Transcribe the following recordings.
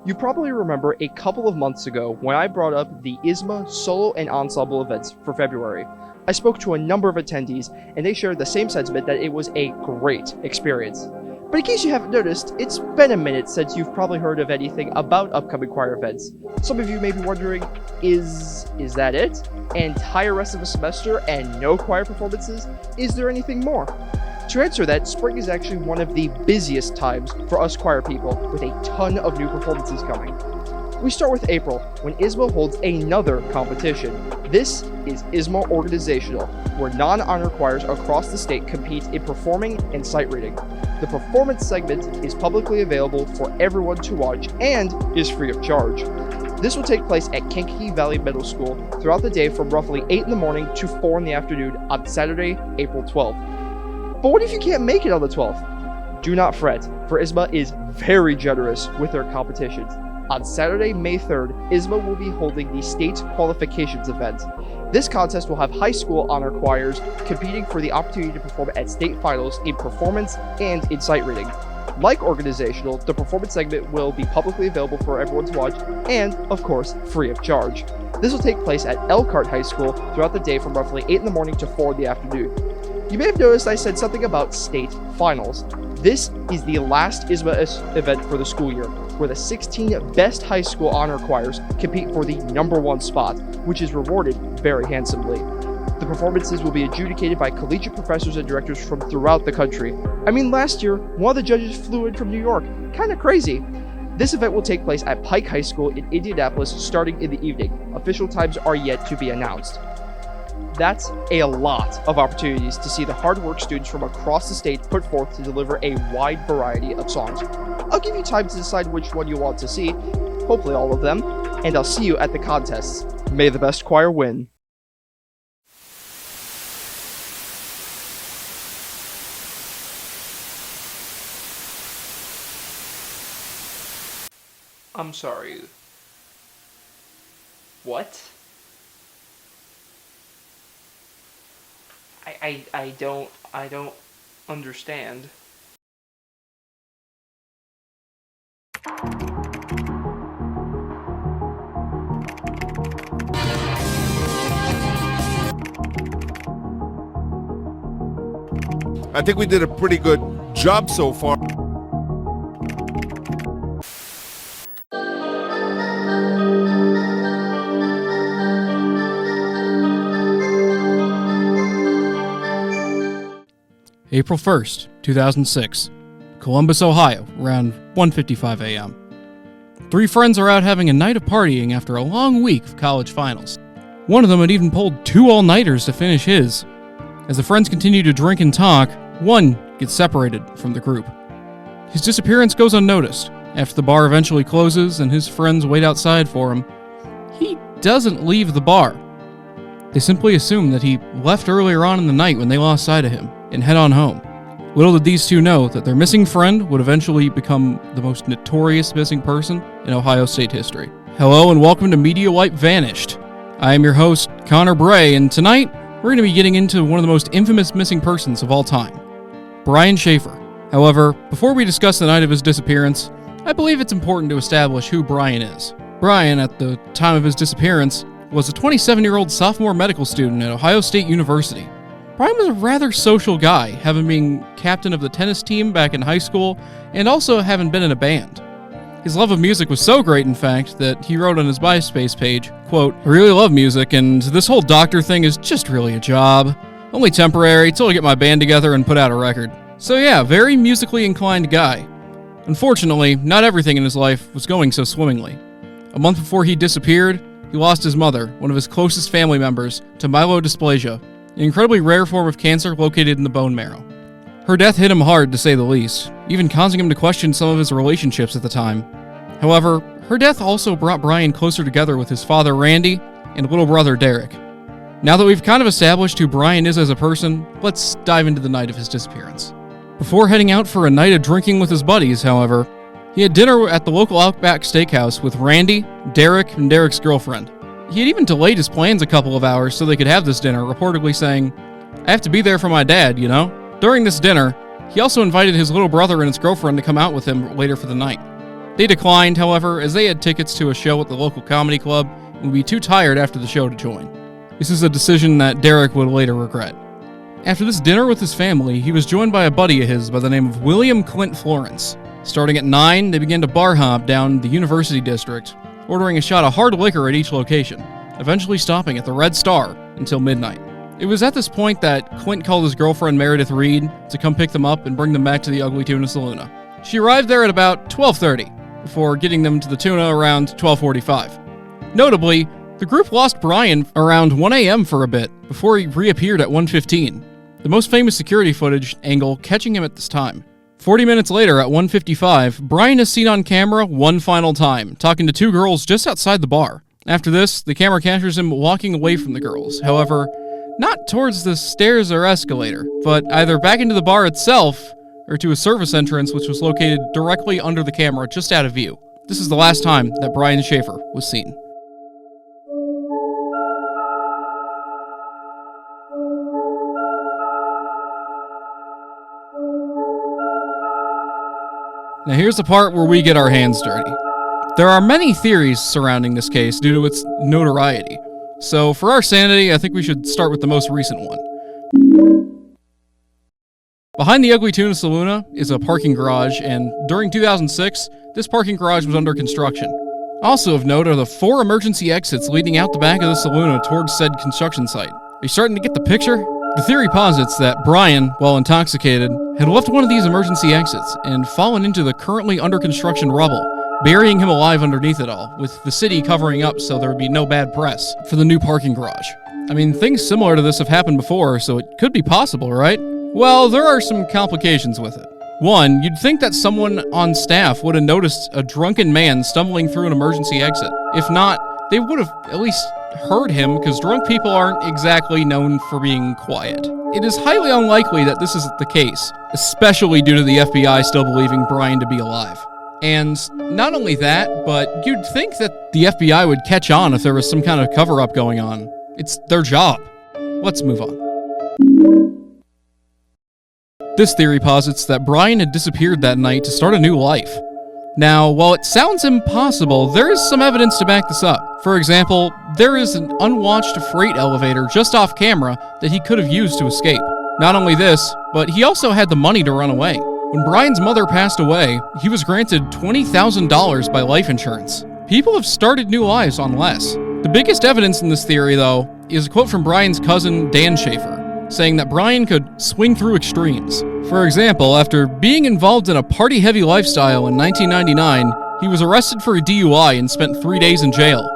You probably remember a couple of months ago when I brought up the ISMA solo and ensemble events for February. I spoke to a number of attendees and they shared the same sentiment that it was a great experience. But in case you haven't noticed, it's been a minute since you've probably heard of anything about upcoming choir events. Some of you may be wondering, is that it? Entire rest of a semester and no choir performances? Is there anything more? To answer that, spring is actually one of the busiest times for us choir people, with a ton of new performances coming. We start with April, when ISMA holds another competition. This is ISMA Organizational, where non-honor choirs across the state compete in performing and sight reading. The performance segment is publicly available for everyone to watch and is free of charge. This will take place at Kankakee Valley Middle School throughout the day from roughly 8 in the morning to 4 in the afternoon on Saturday, April 12th. But what if you can't make it on the 12th? Do not fret, for ISMA is very generous with their competitions. On Saturday, May 3rd, ISMA will be holding the state qualifications event. This contest will have high school honor choirs competing for the opportunity to perform at state finals in performance and in sight reading. Like organizational, the performance segment will be publicly available for everyone to watch and, of course, free of charge. This will take place at Elkhart High School throughout the day from roughly 8 in the morning to 4 in the afternoon. You may have noticed I said something about state finals. This is the last ISMA event for the school year, where the 16 best high school honor choirs compete for the #1 spot, which is rewarded very handsomely. The performances will be adjudicated by collegiate professors and directors from throughout the country. I mean, last year, one of the judges flew in from New York. Kinda crazy. This event will take place at Pike High School in Indianapolis starting in the evening. Official times are yet to be announced. That's a lot of opportunities to see the hard work students from across the state put forth to deliver a wide variety of songs. I'll give you time to decide which one you want to see, hopefully all of them, and I'll see you at the contests. May the best choir win. I'm sorry. What? I don't understand. I think we did a pretty good job so far. April 1st, 2006, Columbus, Ohio, around 1:55 a.m. Three friends are out having a night of partying after a long week of college finals. One of them had even pulled 2 all-nighters to finish his. As the friends continue to drink and talk, one gets separated from the group. His disappearance goes unnoticed. After the bar eventually closes and his friends wait outside for him, he doesn't leave the bar. They simply assume that he left earlier on in the night when they lost sight of him and head on home. Little did these two know that their missing friend would eventually become the most notorious missing person in Ohio State history. Hello and welcome to Media Wipe Vanished. I am your host, Connor Bray, and tonight we're going to be getting into one of the most infamous missing persons of all time, Brian Schaefer. However, before we discuss the night of his disappearance, I believe it's important to establish who Brian is. Brian, at the time of his disappearance, was a 27-year-old sophomore medical student at Ohio State University. Brian was a rather social guy, having been captain of the tennis team back in high school and also having been in a band. His love of music was so great, in fact, that he wrote on his MySpace page, quote, "I really love music, and this whole doctor thing is just really a job. Only temporary, till I get my band together and put out a record." So yeah, very musically inclined guy. Unfortunately, not everything in his life was going so swimmingly. A month before he disappeared, he lost his mother, one of his closest family members, to myelodysplasia, an incredibly rare form of cancer located in the bone marrow. Her death hit him hard, to say the least, even causing him to question some of his relationships at the time. However, her death also brought Brian closer together with his father Randy and little brother Derek. Now that we've kind of established who Brian is as a person, let's dive into the night of his disappearance. Before heading out for a night of drinking with his buddies, however, he had dinner at the local Outback Steakhouse with Randy, Derek, and Derek's girlfriend. He had even delayed his plans a couple of hours so they could have this dinner, reportedly saying, "I have to be there for my dad, you know?" During this dinner, he also invited his little brother and his girlfriend to come out with him later for the night. They declined, however, as they had tickets to a show at the local comedy club and would be too tired after the show to join. This is a decision that Derek would later regret. After this dinner with his family, he was joined by a buddy of his by the name of William Clint Florence. Starting at 9, they began to bar hop down the University District, ordering a shot of hard liquor at each location, eventually stopping at the Red Star until midnight. It was at this point that Clint called his girlfriend Meredith Reed to come pick them up and bring them back to the Ugly Tuna Saloona. She arrived there at about 12:30, before getting them to the tuna around 12:45. Notably, the group lost Brian around 1 a.m. for a bit, before he reappeared at 1:15, the most famous security footage angle catching him at this time. 40 minutes later, at 1:55, Brian is seen on camera one final time, talking to two girls just outside the bar. After this, the camera captures him walking away from the girls, however, not towards the stairs or escalator, but either back into the bar itself, or to a service entrance which was located directly under the camera just out of view. This is the last time that Brian Schaefer was seen. Now here's the part where we get our hands dirty. There are many theories surrounding this case due to its notoriety. So for our sanity, I think we should start with the most recent one. Behind the Ugly Tuna Saloona is a parking garage, and during 2006, this parking garage was under construction. Also of note are the 4 emergency exits leading out the back of the Saloona towards said construction site. Are you starting to get the picture? The theory posits that Brian, while intoxicated, had left one of these emergency exits and fallen into the currently under construction rubble, burying him alive underneath it all, with the city covering up so there would be no bad press for the new parking garage. I mean, things similar to this have happened before, so it could be possible, right? Well, there are some complications with it. One, you'd think that someone on staff would have noticed a drunken man stumbling through an emergency exit. If not, they would have at least heard him, because drunk people aren't exactly known for being quiet. It is highly unlikely that this is the case, especially due to the FBI still believing Brian to be alive. And not only that, but you'd think that the FBI would catch on if there was some kind of cover-up going on. It's their job. Let's move on. This theory posits that Brian had disappeared that night to start a new life. Now, while it sounds impossible, there is some evidence to back this up. For example, there is an unwatched freight elevator just off camera that he could have used to escape. Not only this, but he also had the money to run away. When Brian's mother passed away, he was granted $20,000 by life insurance. People have started new lives on less. The biggest evidence in this theory, though, is a quote from Brian's cousin, Dan Schaefer, saying that Brian could swing through extremes. For example, after being involved in a party-heavy lifestyle in 1999, he was arrested for a DUI and spent 3 days in jail.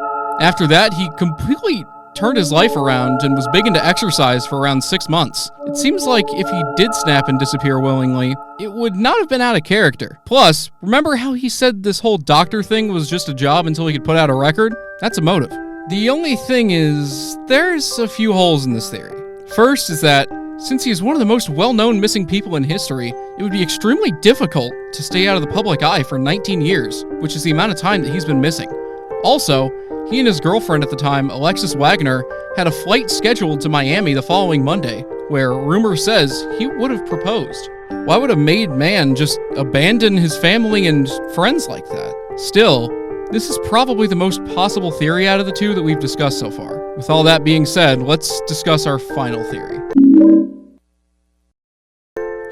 After that, he completely turned his life around and was big into exercise for around 6 months. It seems like if he did snap and disappear willingly, it would not have been out of character. Plus, remember how he said this whole doctor thing was just a job until he could put out a record? That's a motive. The only thing is, there's a few holes in this theory. First is that, since he is one of the most well-known missing people in history, it would be extremely difficult to stay out of the public eye for 19 years, which is the amount of time that he's been missing. Also, he and his girlfriend at the time, Alexis Wagner, had a flight scheduled to Miami the following Monday, where rumor says he would have proposed. Why would a made man just abandon his family and friends like that? Still, this is probably the most possible theory out of the two that we've discussed so far. With all that being said, let's discuss our final theory.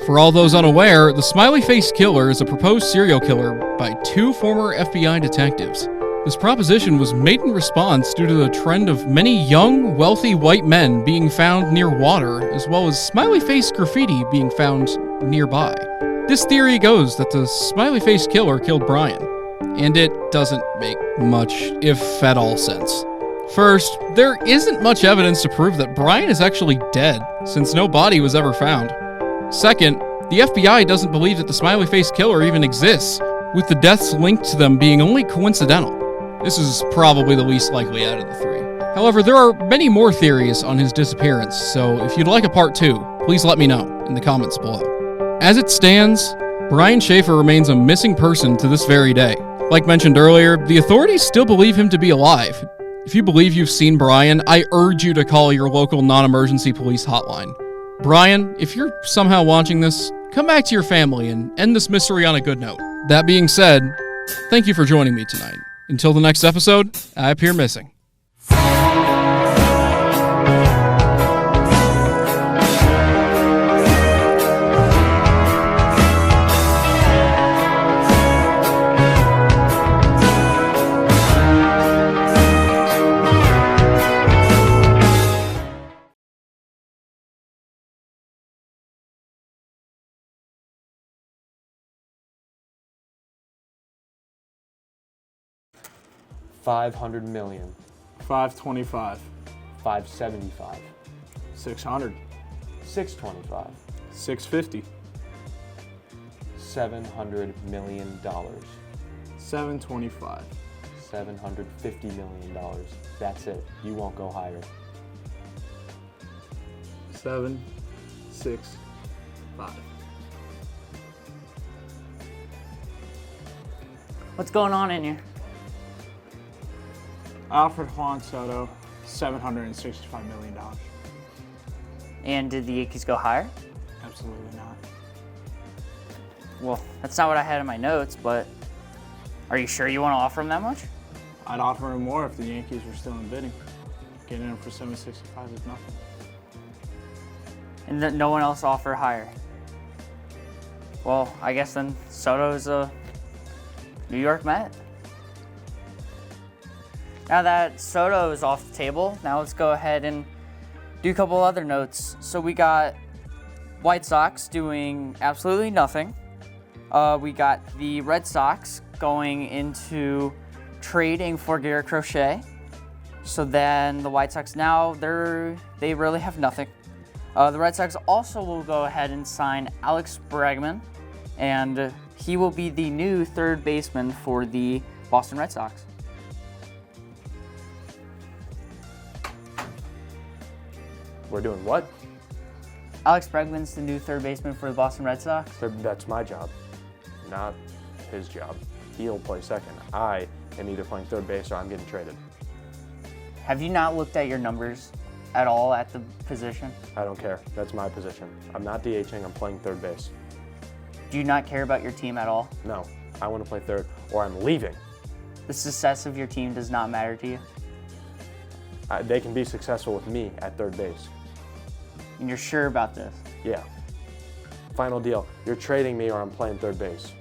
For all those unaware, the Smiley Face Killer is a proposed serial killer by 2 former FBI detectives. This proposition was made in response due to the trend of many young, wealthy white men being found near water, as well as smiley face graffiti being found nearby. This theory goes that the Smiley Face Killer killed Brian, and it doesn't make much, if at all, sense. First, there isn't much evidence to prove that Brian is actually dead, since no body was ever found. Second, the FBI doesn't believe that the Smiley Face Killer even exists, with the deaths linked to them being only coincidental. This is probably the least likely out of the 3. However, there are many more theories on his disappearance, so if you'd like a part 2, please let me know in the comments below. As it stands, Brian Schaefer remains a missing person to this very day. Like mentioned earlier, the authorities still believe him to be alive. If you believe you've seen Brian, I urge you to call your local non-emergency police hotline. Brian, if you're somehow watching this, come back to your family and end this mystery on a good note. That being said, Thank you for joining me tonight. Until the next episode, I appear missing. $500 million. 525. 575. 600. 625. 650. $700 million. 725. $750 million. That's it. You won't go higher. 7, 6, 5. What's going on in here? Alfred Juan Soto, $765 million. And did the Yankees go higher? Absolutely not. Well, that's not what I had in my notes, but are you sure you want to offer him that much? I'd offer him more if the Yankees were still in bidding. Getting him for $765 is nothing. And no one else offered higher? Well, I guess then Soto's a New York Met. Now that Soto is off the table, now let's go ahead and do a couple other notes. So we got White Sox doing absolutely nothing. We got the Red Sox going into trading for Garrett Crochet. So then the White Sox now, they really have nothing. The Red Sox also will go ahead and sign Alex Bregman, and he will be the new third baseman for the Boston Red Sox. We're doing what? Alex Bregman's the new third baseman for the Boston Red Sox. That's my job, not his job. He'll play second. I am either playing third base or I'm getting traded. Have you not looked at your numbers at all at the position? I don't care. That's my position. I'm not DHing. I'm playing third base. Do you not care about your team at all? No, I want to play third or I'm leaving. The success of your team does not matter to you? They can be successful with me at third base. And you're sure about this? Yeah. Final deal. You're trading me or I'm playing third base.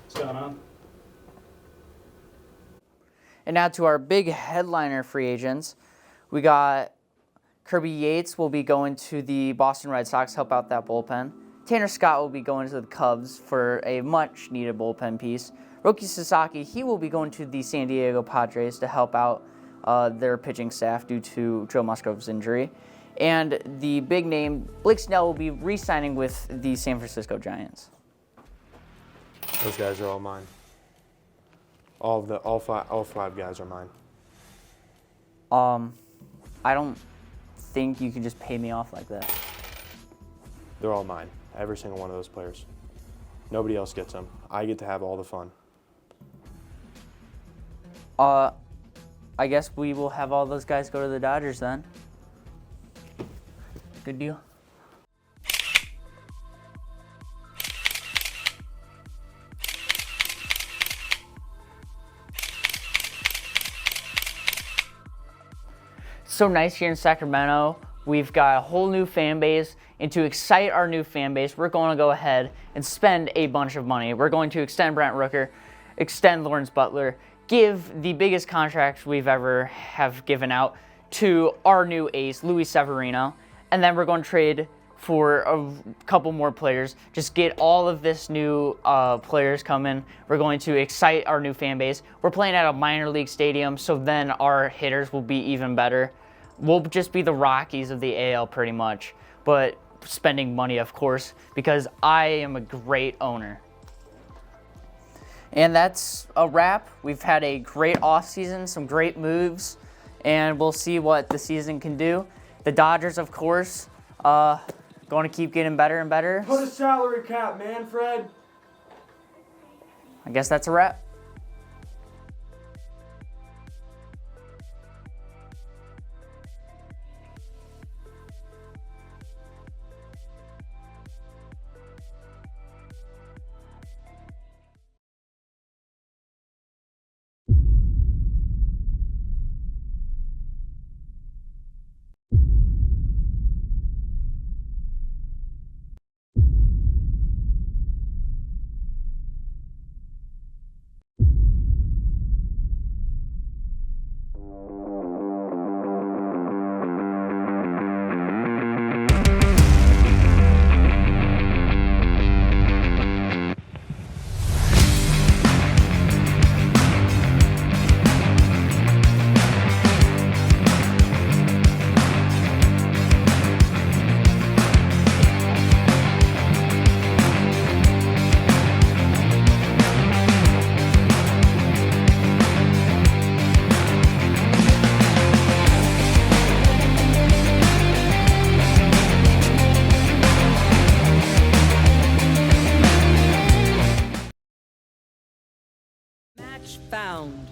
What's going on? And now to our big headliner free agents. We got Kirby Yates will be going to the Boston Red Sox, help out that bullpen. Tanner Scott will be going to the Cubs for a much-needed bullpen piece. Roki Sasaki, he will be going to the San Diego Padres to help out their pitching staff due to Joe Musgrove's injury. And the big name, Blake Snell, will be re-signing with the San Francisco Giants. Those guys are all mine. All five guys are mine. I don't think you can just pay me off like that. They're all mine. Every single one of those players. Nobody else gets them. I get to have all the fun. I guess we will have all those guys go to the Dodgers then. Good deal. So nice here in Sacramento. We've got a whole new fan base, and to excite our new fan base, we're going to go ahead and spend a bunch of money. We're going to extend Brent Rooker, extend Lawrence Butler, give the biggest contract we've ever have given out to our new ace, Luis Severino, and then we're going to trade for a couple more players. Just get all of this new players coming. We're going to excite our new fan base. We're playing at a minor league stadium, so then our hitters will be even better. We'll just be the Rockies of the AL pretty much, but spending money, of course, because I am a great owner. And that's a wrap. We've had a great offseason, some great moves, and we'll see what the season can do. The Dodgers, of course, going to keep getting better and better. Put a salary cap, Manfred. I guess that's a wrap.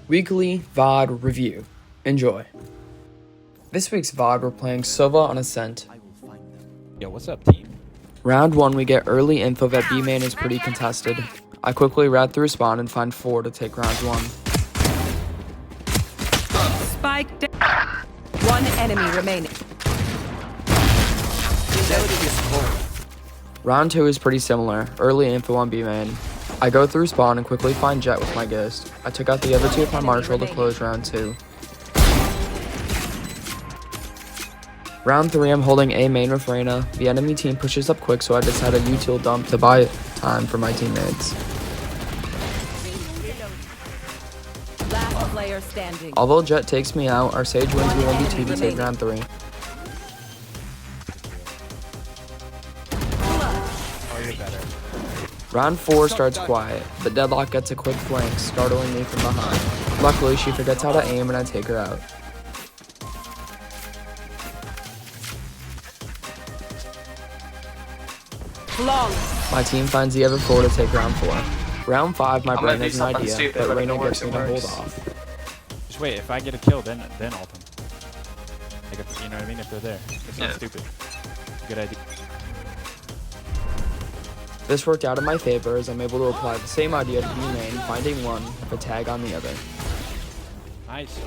Weekly VOD Review. Enjoy. This week's VOD, we're playing Sova on Ascent. Yo, what's up, team? Round 1, we get early info that B main is pretty contested. I quickly rat through spawn and find 4 to take round 1. Spike down. One enemy remaining. Round 2 is pretty similar. Early info on B main. I go through spawn and quickly find Jet with my Ghost. I took out the other 2 with my Marshall to close round 2. Round 3, I'm holding A main with Reyna. The enemy team pushes up quick, so I decide a util dump to buy time for my teammates. Last player standing. Although Jet takes me out, our Sage wins the 1v2 to take round 3. Round 4 starts quiet, but Deadlock gets a quick flank, startling me from behind. Luckily, she forgets how to aim and I take her out. My team finds the other 4 to take round 4. Round 5, my brain has an idea, but Reyna gets me to hold off. Just wait, if I get a kill, then ult them. Like, if, you know what I mean? If they're there. It's not stupid. Good idea. This worked out in my favor as I'm able to apply the same idea to B main, finding one with a tag on the other. Nice.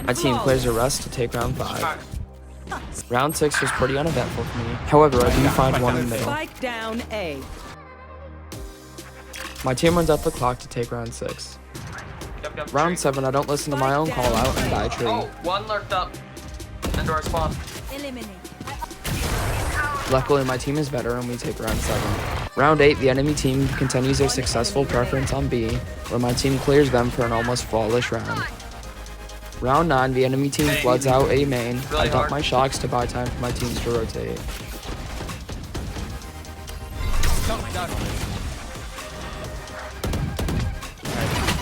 My team clears a rest to take round 5. Round 6 was pretty uneventful for me. However, I do find one in the middle. Spike down A. My team runs out the clock to take round 6. Round 7, I don't listen to my own call out and die tree. One lurked up. Indoor spawn. Eliminate. Luckily, my team is better and we take round 7. Round 8, the enemy team continues their successful preference on B, where my team clears them for an almost flawless round. Round 9, the enemy team floods out A main. I dump my shocks to buy time for my teams to rotate.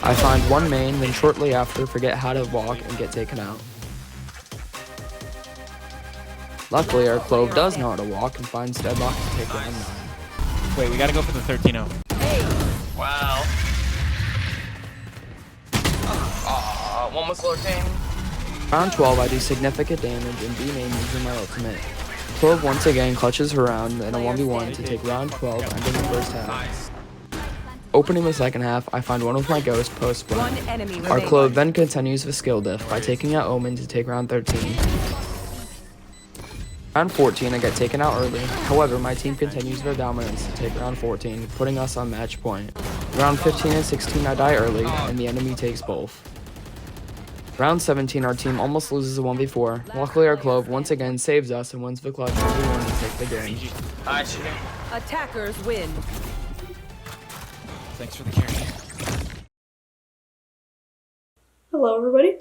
I find one main, then shortly after forget how to walk and get taken out. Luckily, our Clove does know how to walk and finds Deadlock to take round 9. Wait, we gotta go for the 13-0. Wow. One was lurking. Round 12, I do significant damage and B main using my ultimate. Clove once again clutches her round in a 1v1 to take round 12 ending the first half. Opening the second half, I find one with my Ghost post One win. enemy Our remaining. Clove then continues the skill diff by taking out Omen to take round 13. Round 14, I get taken out early. However, my team continues their dominance to take round 14, putting us on match point. Round 15 and 16, I die early, and the enemy takes both. Round 17, our team almost loses a 1v4. Luckily, our Clove once again saves us and wins the clutch 1v1 to take the game. Attackers win. Thanks for the carry. Hello everybody,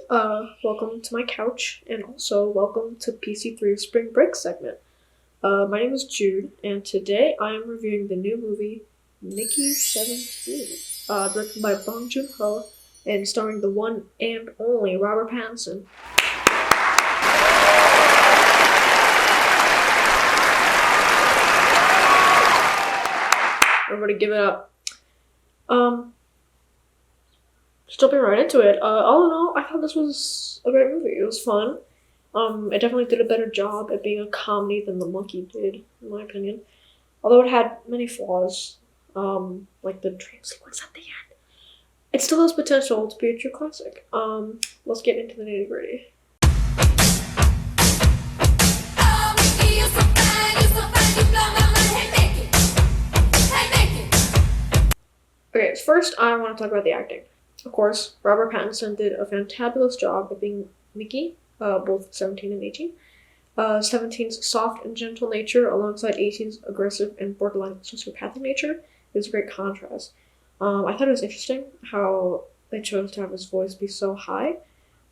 welcome to my couch, and also welcome to PC3 Spring Break segment. My name is Jude, and today I am reviewing the new movie, Mickey 17, directed by Bong Joon-ho, and starring the one and only Robert Pattinson. Everybody give it up. Just jumping right into it. All in all, I thought this was a great movie. It was fun. It definitely did a better job at being a comedy than The Monkey did, in my opinion. Although it had many flaws, like the dream sequence at the end. It still has potential to be a true classic. Let's get into the nitty-gritty. Okay, first I want to talk about the acting. Of course, Robert Pattinson did a fantabulous job of being Mickey, both 17 and 18. 17's soft and gentle nature alongside 18's aggressive and borderline sociopathic nature is a great contrast. I thought it was interesting how they chose to have his voice be so high.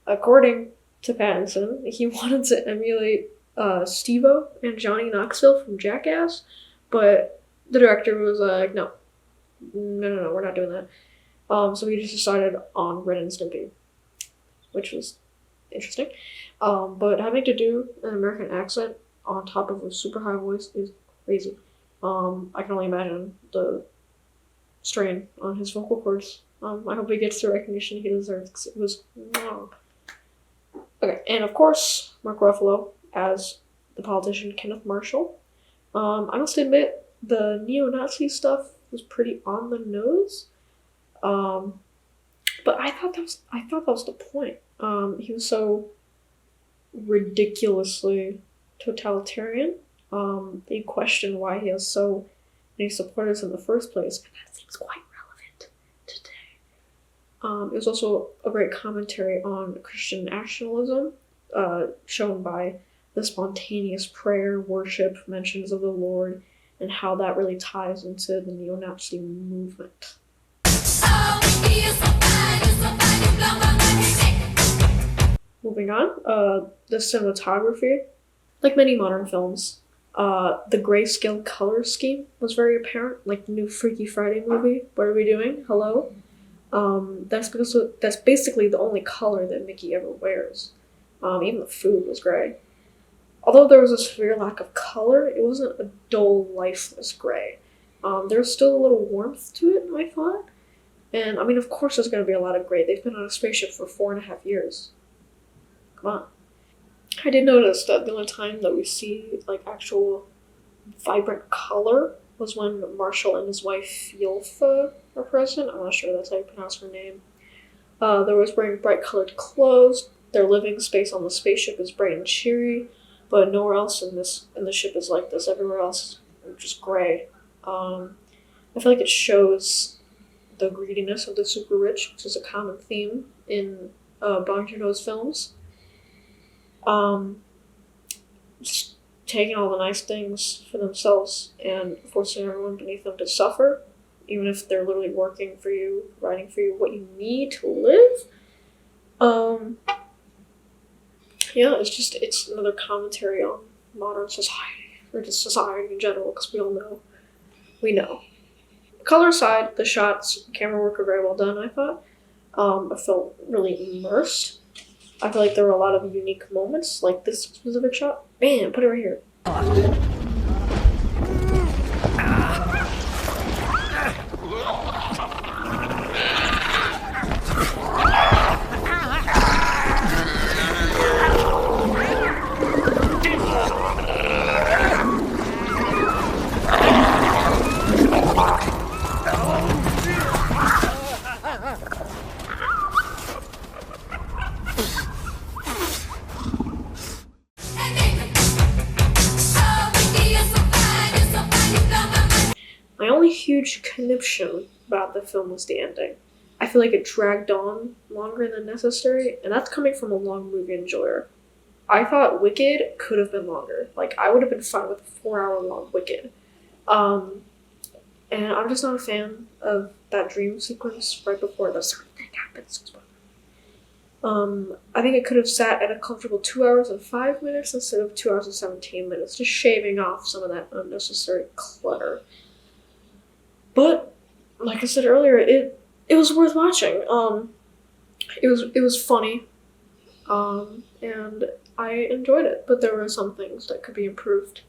According to Pattinson, he wanted to emulate Steve-O and Johnny Knoxville from Jackass, but the director was like, no, we're not doing that. So we just decided on Ren and Stimpy, which was interesting. But having to do an American accent on top of a super high voice is crazy. I can only imagine the strain on his vocal cords. I hope he gets the recognition he deserves, because it was wrong. Okay, and of course, Mark Ruffalo as the politician Kenneth Marshall. I must admit, the neo-Nazi stuff was pretty on the nose. But I thought that was the point. He was so ridiculously totalitarian. They question why he has so many supporters in the first place, and that seems quite relevant today. It was also a great commentary on Christian nationalism, shown by the spontaneous prayer, worship, mentions of the Lord, and how that really ties into the neo-Nazi movement. Moving on, the cinematography. Like many modern films, the grayscale color scheme was very apparent, like the new Freaky Friday movie. What are we doing? Hello? That's basically the only color that Mickey ever wears. Even the food was gray. Although there was a severe lack of color, it wasn't a dull, lifeless gray. There was still a little warmth to it, I thought. And, I mean, of course there's going to be a lot of gray. They've been on a spaceship for 4.5 years. Come on. I did notice that the only time that we see, like, actual vibrant color was when Marshall and his wife, Yulfa, are present. I'm not sure that's how you pronounce her name. They're always wearing bright-colored clothes. Their living space on the spaceship is bright and cheery, but nowhere else in the ship is like this. Everywhere else is just gray. I feel like it shows the greediness of the super rich, which is a common theme in Bong Joon-ho's films. Just taking all the nice things for themselves and forcing everyone beneath them to suffer, even if they're literally working for you, providing for you what you need to live. Yeah, it's another commentary on modern society, or just society in general, because we know. Color aside, the shots, camera work are very well done, I thought. I felt really immersed. I feel like there were a lot of unique moments, like this specific shot. Bam, put it right here. My only huge conniption about the film was the ending. I feel like it dragged on longer than necessary, and that's coming from a long movie enjoyer. I thought Wicked could have been longer. Like, I would have been fine with a 4-hour-long Wicked. And I'm just not a fan of that dream sequence right before the certain thing happens. I think it could have sat at a comfortable 2 hours and 5 minutes instead of 2 hours and 17 minutes, just shaving off some of that unnecessary clutter. But, like I said earlier, it was worth watching. It was funny, and I enjoyed it, but there were some things that could be improved.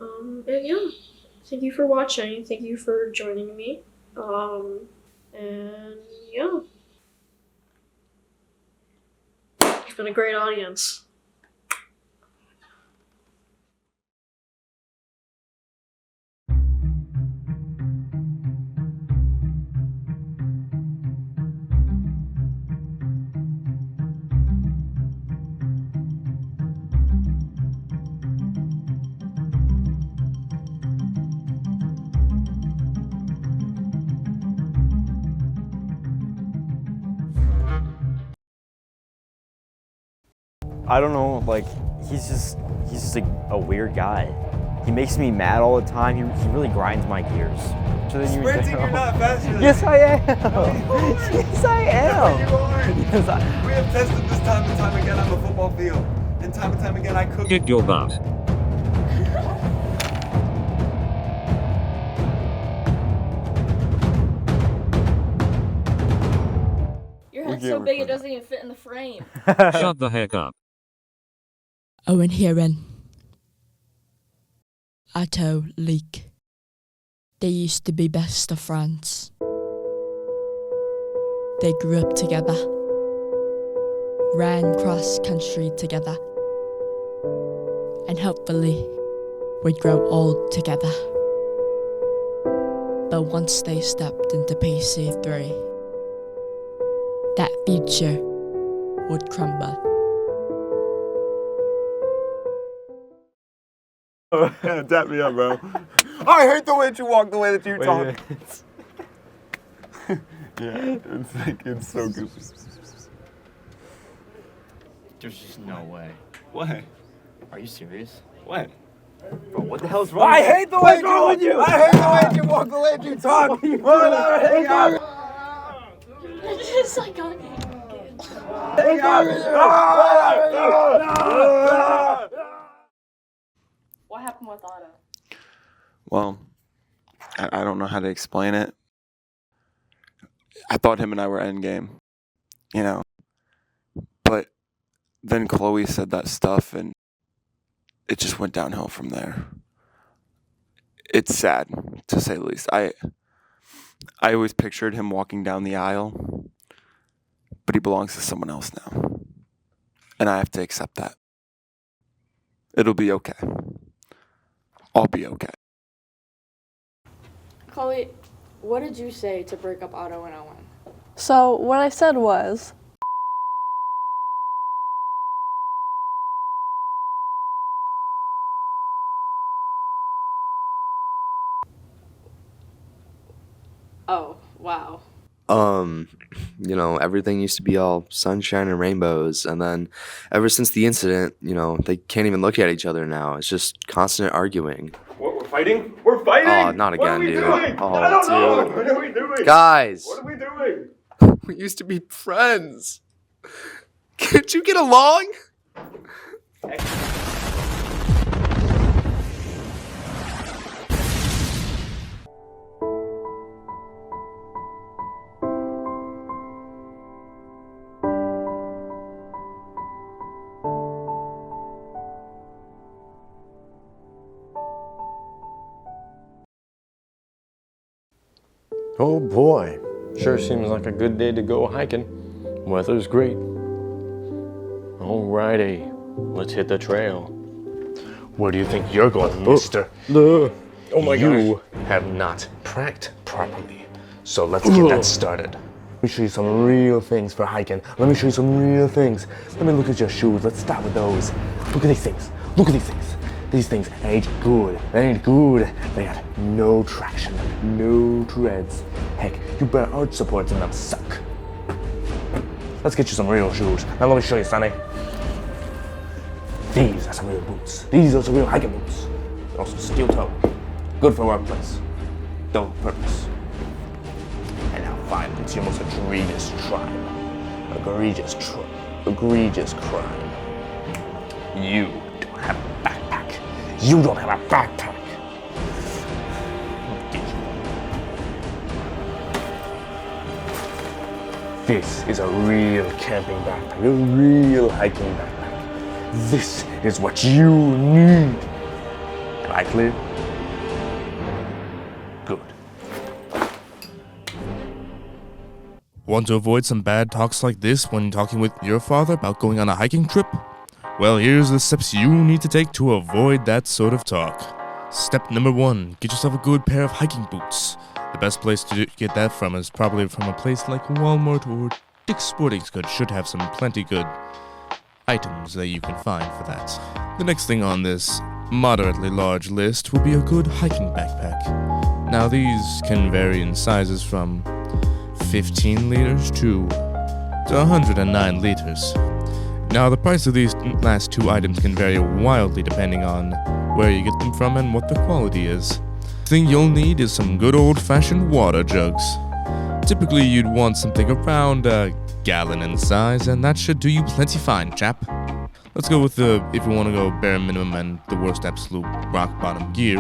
And yeah, thank you for watching, thank you for joining me, and yeah. It's been a great audience. I don't know, like, he's just a weird guy. He makes me mad all the time. He really grinds my gears. So then Sprinting, you're not faster than Yes, me. I am. No, Yes, I am. you are. Yes, I We have tested this time and time again on the football field. And time again, I cook. Kick your butt. Your head's so big it doesn't even fit in the frame. Shut the heck up. Owen Heron. Atto Leek. They used to be best of friends. They grew up together. Ran cross country together. And hopefully would grow old together. But once they stepped into PC3, that future would crumble. Tap me up, bro. I hate the way that you walk, the way that you talk. Yeah, it's like, it's so good. There's just no way. What? Are you serious? What? Bro, what the hell's wrong? I hate the way you walk. I hate the way that you walk, the way that you talk. It's just like on What happened with Otto? Well, I don't know how to explain it. I thought him and I were endgame, you know. But then Chloe said that stuff and it just went downhill from there. It's sad, to say the least. I always pictured him walking down the aisle, but he belongs to someone else now. And I have to accept that. It'll be okay. I'll be okay. Chloe, what did you say to break up Otto and Owen? So what I said was, Oh, wow. You know, everything used to be all sunshine and rainbows, and then ever since the incident, you know, they can't even look at each other now. It's just constant arguing. What, we're fighting? We're fighting? Oh, not What are again, we dude. doing? Oh, I don't know. dude. What are we doing? Guys. What are we doing? We used to be friends. Can't you get along? Oh boy, sure seems like a good day to go hiking. Weather's great. Alrighty, let's hit the trail. Where do you think you're going, mister? Oh my You have not pracked properly. So let's get that started. Let me show you some real things for hiking. Let me show you some real things. Let me look at your shoes. Let's start with those. Look at these things. Look at these things. These things ain't good. They ain't good. They got no traction, no treads. Heck, you better arch supports and them suck. Let's get you some real shoes. Now let me show you, Sonny. These are some real boots. These are some real hiking boots. Also steel toe. Good for workplace. Double purpose. And now finally, it's your most egregious crime. Egregious crime. You don't have a backpack. You don't have a backpack. This is a real camping backpack, a real hiking backpack. This is what you need. Am I clear? Good. Want to avoid some bad talks like this when talking with your father about going on a hiking trip? Well, here's the steps you need to take to avoid that sort of talk. Step number 1, get yourself a good pair of hiking boots. The best place to get that from is probably from a place like Walmart or Dick's Sporting Goods. Should have some plenty good items that you can find for that. The next thing on this moderately large list will be a good hiking backpack. Now these can vary in sizes from 15 liters to 109 liters. Now, the price of these last two items can vary wildly depending on where you get them from and what the quality is. The thing you'll need is some good old-fashioned water jugs. Typically, you'd want something around a gallon in size, and that should do you plenty fine, chap. Let's go with if you want to go bare minimum and the worst absolute rock bottom gear,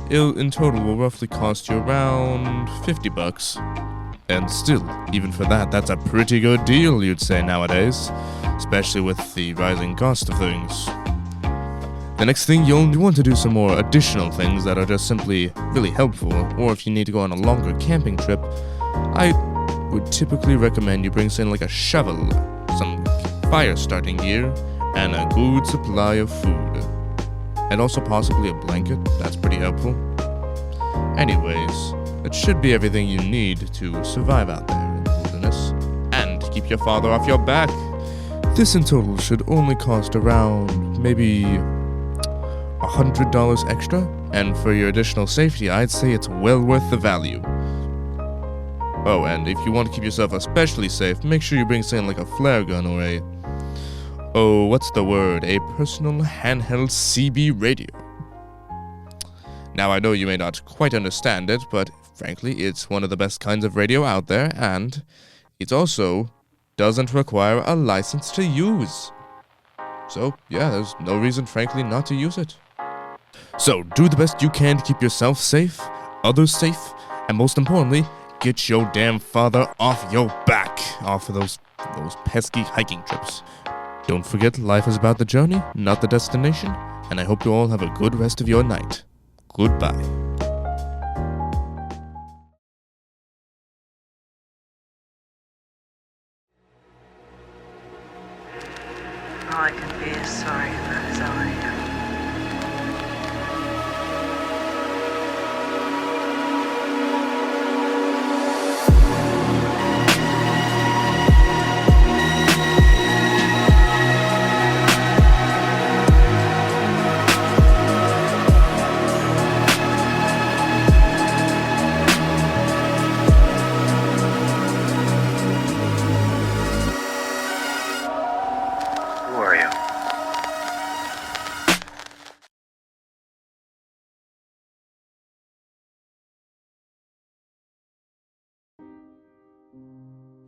in total will roughly cost you around $50. And still, even for that, that's a pretty good deal, you'd say nowadays, especially with the rising cost of things. The next thing, you'll want to do some more additional things that are just simply really helpful, or if you need to go on a longer camping trip, I would typically recommend you bring something like a shovel, some fire starting gear, and a good supply of food. And also possibly a blanket, that's pretty helpful. Anyways, that should be everything you need to survive out there in the wilderness, and keep your father off your back. This in total should only cost around maybe $100 extra, and for your additional safety, I'd say it's well worth the value. Oh, and if you want to keep yourself especially safe, make sure you bring something like a flare gun or a personal handheld CB radio. Now, I know you may not quite understand it, but frankly, it's one of the best kinds of radio out there, and it also doesn't require a license to use. So, yeah, there's no reason, frankly, not to use it. So, do the best you can to keep yourself safe, others safe, and most importantly, get your damn father off your back, off of those pesky hiking trips. Don't forget, life is about the journey, not the destination, and I hope you all have a good rest of your night. Goodbye. All I can be is sorry, and that is all I am.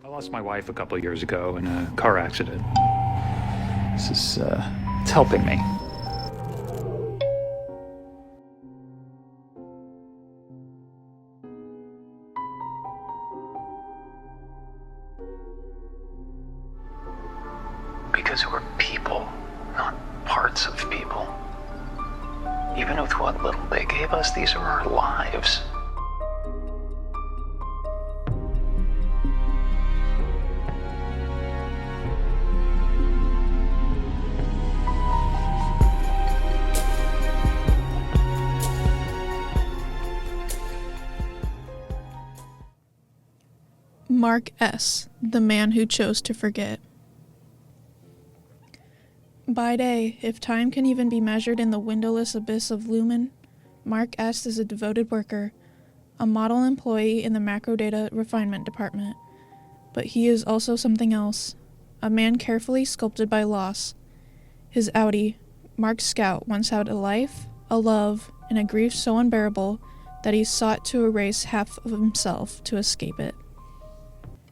I lost my wife a couple of years ago in a car accident. This is, it's helping me. Because we're people, not parts of people. Even with what little they gave us, these are our lives. Mark S., the man who chose to forget. By day, if time can even be measured in the windowless abyss of Lumen, Mark S. is a devoted worker, a model employee in the macro data refinement department. But he is also something else, a man carefully sculpted by loss. His Audi, Mark Scout, once had a life, a love, and a grief so unbearable that he sought to erase half of himself to escape it.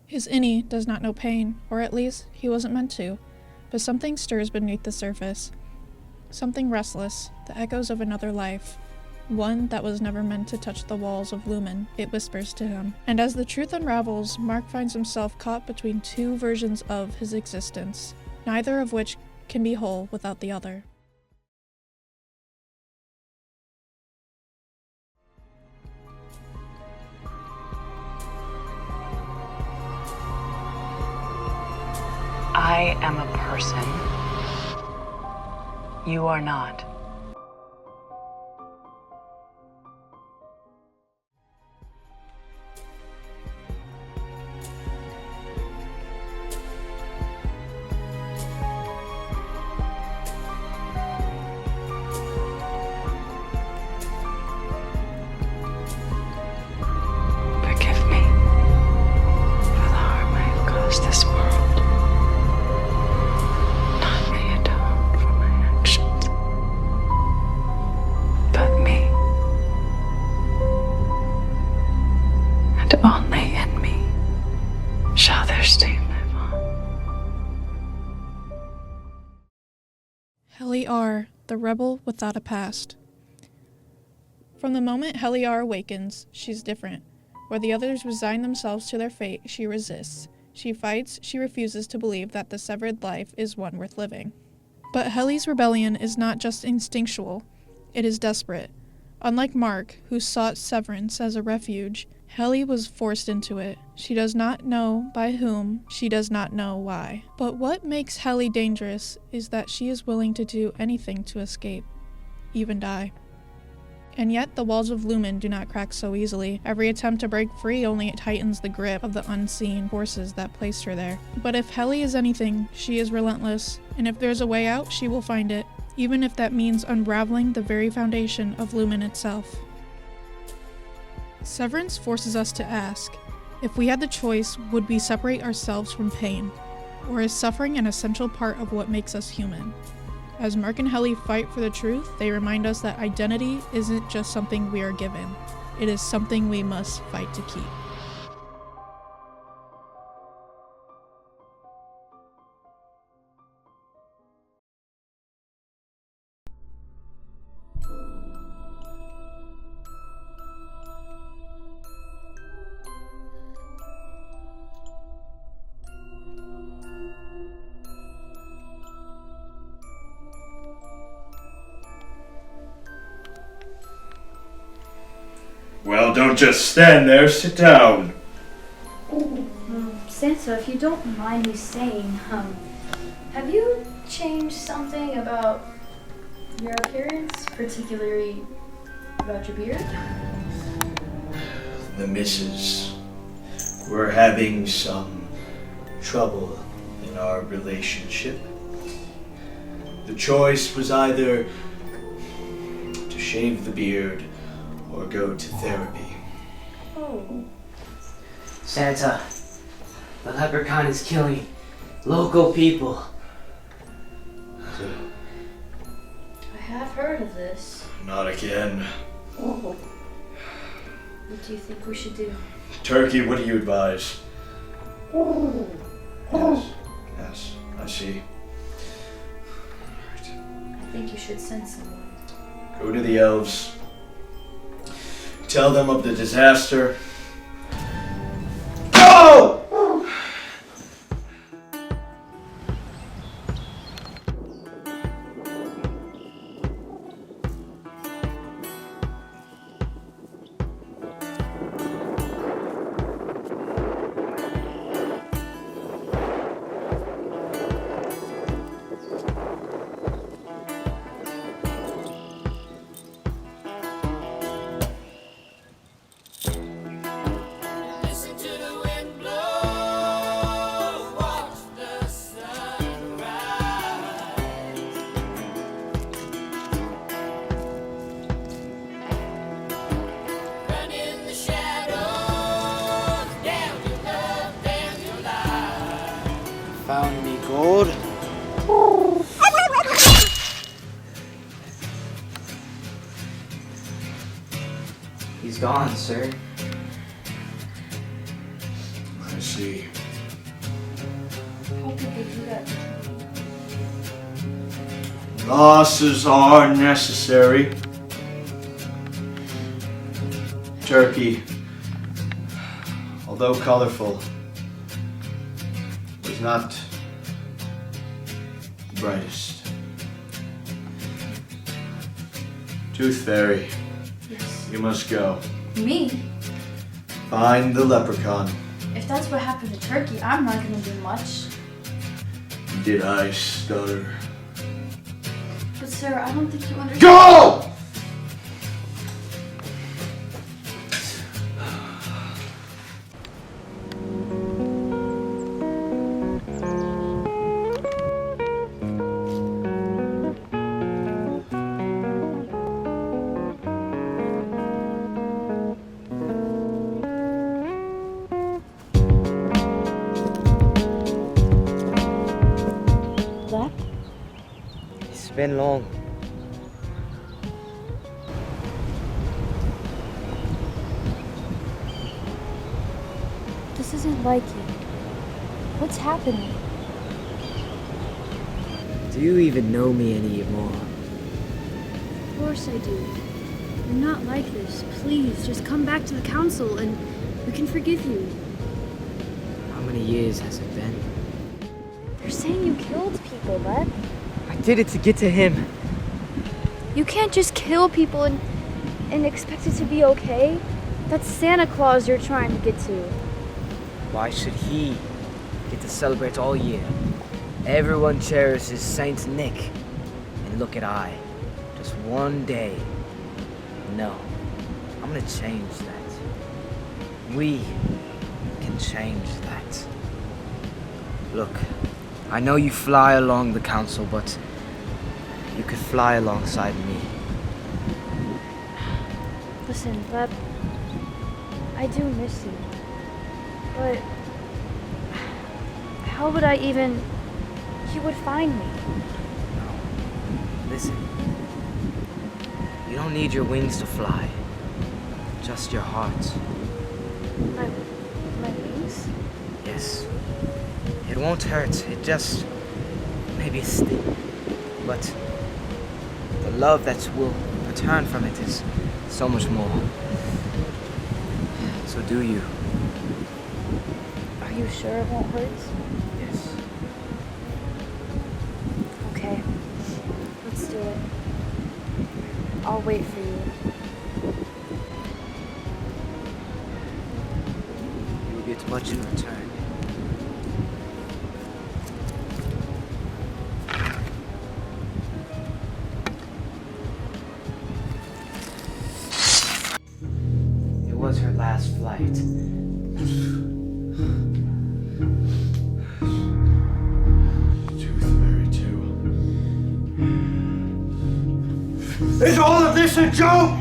His innie does not know pain, or at least he wasn't meant to, but something stirs beneath the surface. Something restless, the echoes of another life. One that was never meant to touch the walls of Lumen, it whispers to him. And as the truth unravels, Mark finds himself caught between two versions of his existence, neither of which can be whole without the other. I am a person. You are not. Forgive me for the harm I have caused this world. Not R, the rebel without a past. From the moment Helly R awakens, she's different. Where the others resign themselves to their fate, she resists. She fights, she refuses to believe that the severed life is one worth living. But Helly's rebellion is not just instinctual, it is desperate. Unlike Mark, who sought severance as a refuge, Helly was forced into it. She does not know by whom, she does not know why. But what makes Helly dangerous is that she is willing to do anything to escape, even die. And yet, the walls of Lumen do not crack so easily. Every attempt to break free only tightens the grip of the unseen forces that placed her there. But if Helly is anything, she is relentless, and if there's a way out, she will find it, even if that means unraveling the very foundation of Lumen itself. Severance forces us to ask, if we had the choice, would we separate ourselves from pain? Or is suffering an essential part of what makes us human? As Mark and Helly fight for the truth, they remind us that identity isn't just something we are given. It is something we must fight to keep. Well, don't just stand there, sit down. Sansa, if you don't mind me saying, have you changed something about your appearance, particularly about your beard? The missus. We're having some trouble in our relationship. The choice was either to shave the beard or go to therapy. Oh. Santa, the leprechaun is killing local people. I have heard of this. Not again. Oh. What do you think we should do? Turkey, what do you advise? Oh. Yes, I see. I think you should send someone. Go to the elves. Tell them of the disaster. Go! Found me gold. He's gone, sir. I see. How could they do that? Losses are necessary. Turkey, although colorful, was not the brightest. Tooth Fairy, Yes. you must go. Me? Find the leprechaun. If that's what happened to Turkey, I'm not gonna do much. Did I stutter? But sir, I don't think you understand. Go! It's been long. This isn't like you. What's happening? Do you even know me anymore? Of course I do. You're not like this. Please, just come back to the council and we can forgive you. How many years has it been? They're saying you killed people, bud. I did it to get to him. You can't just kill people and expect it to be okay. That's Santa Claus you're trying to get to. Why should he get to celebrate all year? Everyone cherishes Saint Nick. And look at I. Just one day. No. I'm gonna change that. We can change that. Look, I know you fly along the council, but you could fly alongside me. Listen, Leb, I do miss you. But how would I even... You would find me. Listen. You don't need your wings to fly. Just your heart. My wings? Yes. It won't hurt. It just... maybe a sting. But the love that will return from it is so much more. So do you. Are you sure it won't hurt? Yes. Okay. Let's do it. I'll wait for you. You will get much in return. It was her last flight. Is all of this a joke?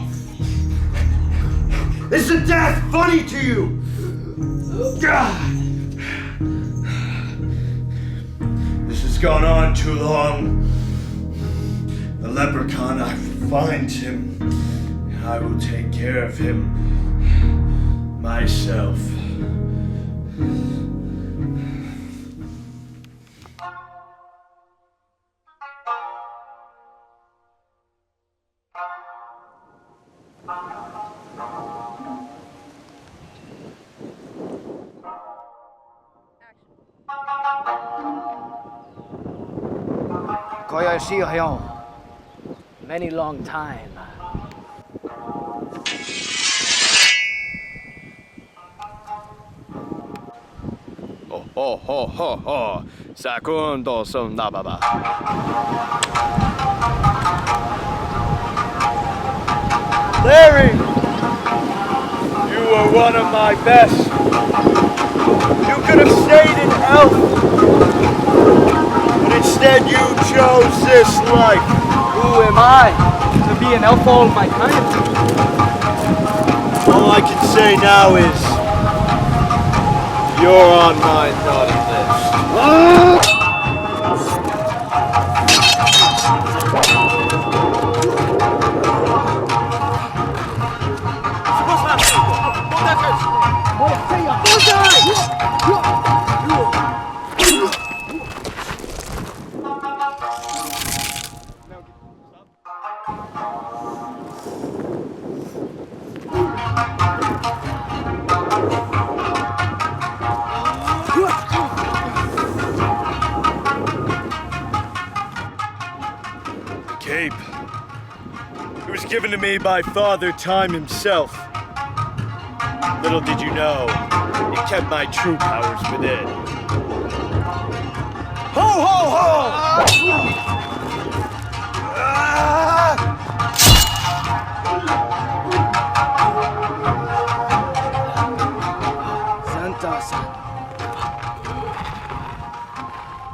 Is the death funny to you? This has gone on too long. The leprechaun, I will find him. I will take care of him myself. Many long time. Oh, ho, ho, ho, ho. Secundo son da baba. Larry! You were one of my best. You could have stayed in Elf. But instead you chose this life. Who am I to be an elf all of my kind? All I can say now is you're on my naughty list. Cape. It was given to me by Father Time himself. Little did you know, it kept my true powers within. Ho, ho, ho! Santa-san.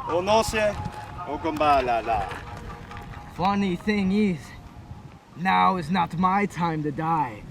O no se, o kumbala. Funny thing is, now is not my time to die.